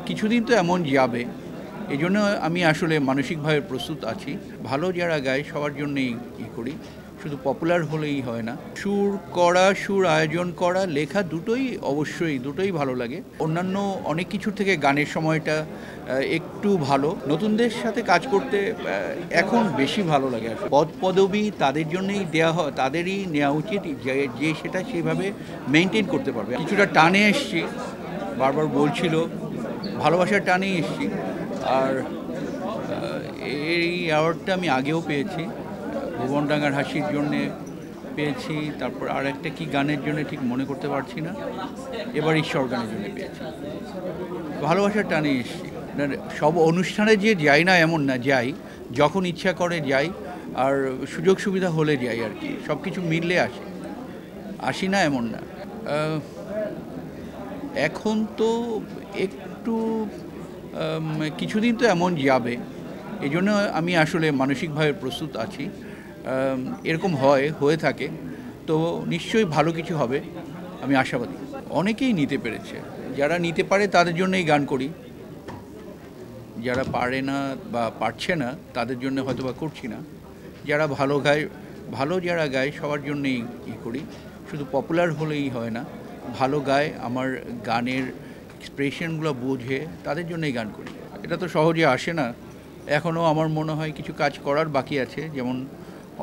কিছুদিন তো এমন যাবে। এজন্য আমি আসলে মানসিকভাবে প্রস্তুত আছি। ভালো যারা গায় সবার জন্যেই করি। শুধু পপুলার হলেই হয় না। সুর করা, সুর আয়োজন করা, লেখা দুটোই ভালো লাগে। অন্যান্য অনেক কিছুর থেকে গানের সময়টা একটু ভালো। নতুনদের সাথে কাজ করতে এখন বেশি ভালো লাগে আসলে। পদপদবী তাদের জন্যই দেয়া হয়, তাদেরই নেওয়া উচিত যে সেটা সেভাবে মেইনটেইন করতে পারবে। কিছুটা টানে এসছি, বারবার বলছিল, ভালোবাসার টানেই এসেছি। আর এই অ্যাওয়ার্ডটা আমি আগেও পেয়েছি, ভুবনডাঙ্গার হাসির জন্যে পেয়েছি, তারপর আর একটা কি গানের জন্য ঠিক মনে করতে পারছি না, এবার ঈশ্বর গানের জন্য পেয়েছি। ভালোবাসার টানে এসেছি। সব অনুষ্ঠানে যে যাই না এমন না, যাই যখন ইচ্ছা করে যাই, আর সুযোগ সুবিধা হলে যাই আর কি, সব কিছু মিললে আসি না এমন না। এখন তো একটু কিছুদিন তো এমন যাবে। এই জন্য আমি আসলে মানসিকভাবে প্রস্তুত আছি। এরকম হয়ে থাকে, তো নিশ্চয়ই ভালো কিছু হবে, আমি আশাবাদী। অনেকেই নিতে পেরেছে, যারা নিতে পারে তাদের জন্যই গান করি, যারা পারে না বা পারছে না তাদের জন্য হয়তো বা করছি না। যারা যারা গায় সবার জন্যেই করি। শুধু পপুলার হলেই হয় না, ভালো গায়, আমার গানের এক্সপ্রেশনগুলো বোঝে, তাদের জন্যই গান করি। এটা তো সহজে আসে না। এখনও আমার মনে হয় কিছু কাজ করার বাকি আছে, যেমন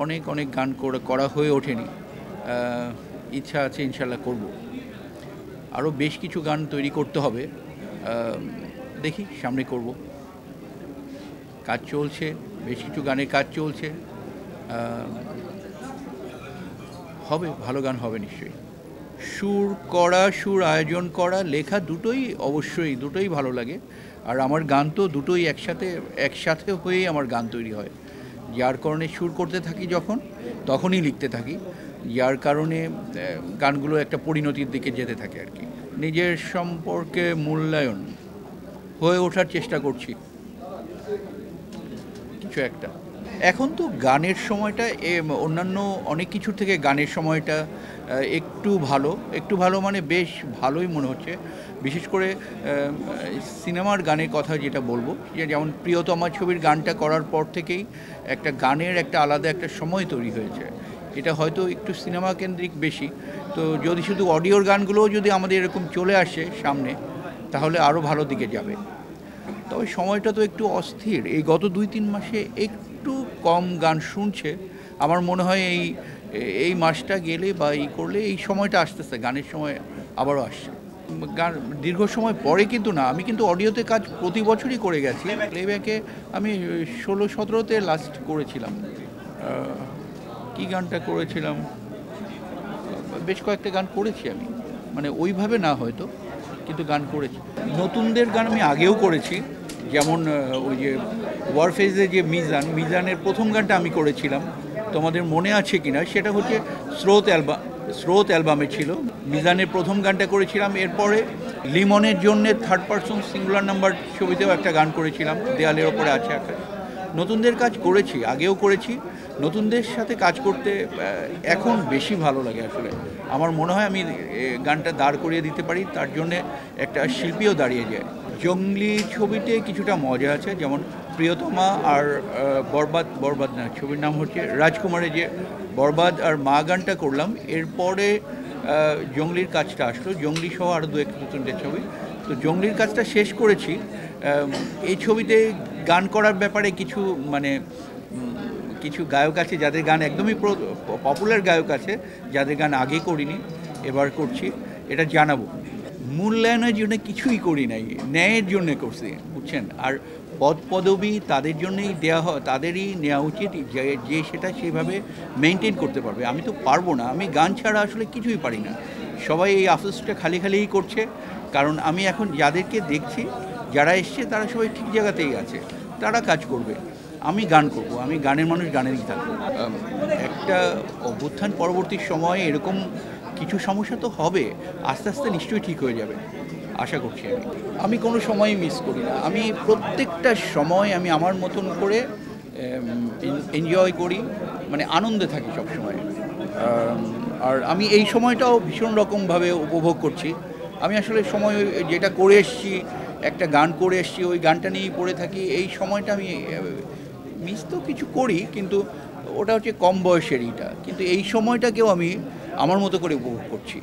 অনেক অনেক গান করা হয়ে ওঠেনি। ইচ্ছা আছে, ইনশাল্লাহ করব। আরও বেশ কিছু গান তৈরি করতে হবে, দেখি সামনে করব। কাজ চলছে, বেশ কিছু গানের কাজ চলছে, হবে, ভালো গান হবে নিশ্চয়ই। সুর করা, সুর আয়োজন করা, লেখা দুটোই ভালো লাগে। আর আমার গান তো দুটোই একসাথে হয়েই আমার গান তৈরি হয়। যার কারণে সুর করতে থাকি যখন, তখনই লিখতে থাকি, যার কারণে গানগুলো একটা পরিণতির দিকে যেতে থাকে আর কি। নিজের সম্পর্কে মূল্যায়ন হয়ে ওঠার চেষ্টা করছি কিছু একটা। এখন তো গানের সময়টা অন্যান্য অনেক কিছুর থেকে গানের সময়টা একটু ভালো মানে বেশ ভালোই মনে হচ্ছে। বিশেষ করে সিনেমার গানের কথা যেটা বলবো, যেমন প্রিয়তমা ছবির গানটা করার পর থেকেই একটা গানের একটা আলাদা একটা সময় তৈরি হয়েছে। এটা হয়তো একটু সিনেমা কেন্দ্রিক বেশি। তো যদি শুধু অডিওর গানগুলোও যদি আমাদের এরকম চলে আসে সামনে, তাহলে আরও ভালো দিকে যাবে। তবে সময়টা তো একটু অস্থির। এই গত 2-3 মাসে একটু কম গান শুনছে। আমার মনে হয় এই মাসটা গেলে বা করলে এই সময়টা আসতেছে, গানের সময় আবারও আসছে। গান দীর্ঘ সময় পরে কিন্তু না, আমি কিন্তু অডিওতে কাজ প্রতি বছরই করে গেছি। প্লেব্যাকে আমি 16-17তে লাস্ট করেছিলাম। কি গানটা করেছিলাম, বেশ কয়েকটা গান করেছি আমি, মানে ওইভাবে না হয়তো, কিন্তু গান করেছি। নতুনদের গান আমি আগেও করেছি, যেমন ওই যে ওয়ারফেজের যে মিজানের প্রথম গানটা আমি করেছিলাম, তোমাদের মনে আছে কি না, সেটা হচ্ছে স্রোত অ্যালবামে ছিল। মিজানের প্রথম গানটা করেছিলাম, এরপরে লিমনের জন্যে থার্ড পারসন সিঙ্গুলার নাম্বার ছবিতেও একটা গান করেছিলাম, দেয়ালের ওপরে আছে আকাশ। নতুনদের কাজ করেছি, আগেও করেছি। নতুনদের সাথে কাজ করতে এখন বেশি ভালো লাগে আসলে। আমার মনে হয় আমি গানটা দাঁড় করিয়ে দিতে পারি, তার জন্যে একটা শিল্পীও দাঁড়িয়ে যায়। জঙ্গলি ছবিতে কিছুটা মজা আছে, যেমন প্রিয়তমা আর বরবাদ না, ছবির নাম হচ্ছে রাজকুমারের যে বরবাদ আর মা গানটা করলাম, এরপরে জঙ্গলির কাজটা আসলো, জঙ্গলি সহ আরও 2-1-2-3টে ছবি। তো জঙ্গলির কাজটা শেষ করেছি। এই ছবিতে গান করার ব্যাপারে কিছু গায়ক আছে যাদের গান একদমই পপুলার গায়ক আছে, যাদের গান আগে করিনি, এবার করছি, এটা জানাবো। মূল্যায়নের জন্য কিছুই করি নাই, ন্যায়ের জন্য করছি, বুঝছেন। আর পদপদবী তাদের জন্যই দেওয়া হয়, তাদেরই নেওয়া উচিত যে সেটা সেভাবে মেনটেন করতে পারবে। আমি তো পারবো না, আমি গান ছাড়া আসলে কিছুই পারি না। সবাই এই আফসোসটা খালিই করছে, কারণ আমি এখন যাদেরকে দেখছি, যারা এসছে তারা সবাই ঠিক জায়গাতেই আছে, তারা কাজ করবে, আমি গান করব, আমি গানের মানুষ, গানেরই থাকবো। একটা অভ্যুত্থান পরবর্তী সময়ে এরকম কিছু সমস্যা তো হবে, আস্তে আস্তে নিশ্চয়ই ঠিক হয়ে যাবে, আশা করছি। আমি কোনো সময়ই মিস করি না, আমি প্রত্যেকটা সময় আমি আমার মতন করে এনজয় করি, মানে আনন্দে থাকি সব সময়। আর আমি এই সময়টাও ভীষণ রকমভাবে উপভোগ করছি। আমি আসলে সময় যেটা করে এসেছি একটা গান করে এসেছি, ওই গানটা নিয়েই পড়ে থাকি, এই সময়টা আমি মিস তো কিছু করি, কিন্তু ওটা হচ্ছে কম বয়সেরইটা, কিন্তু এই সময়টাকেও আমি আমার মতো করে উপভোগ করছি।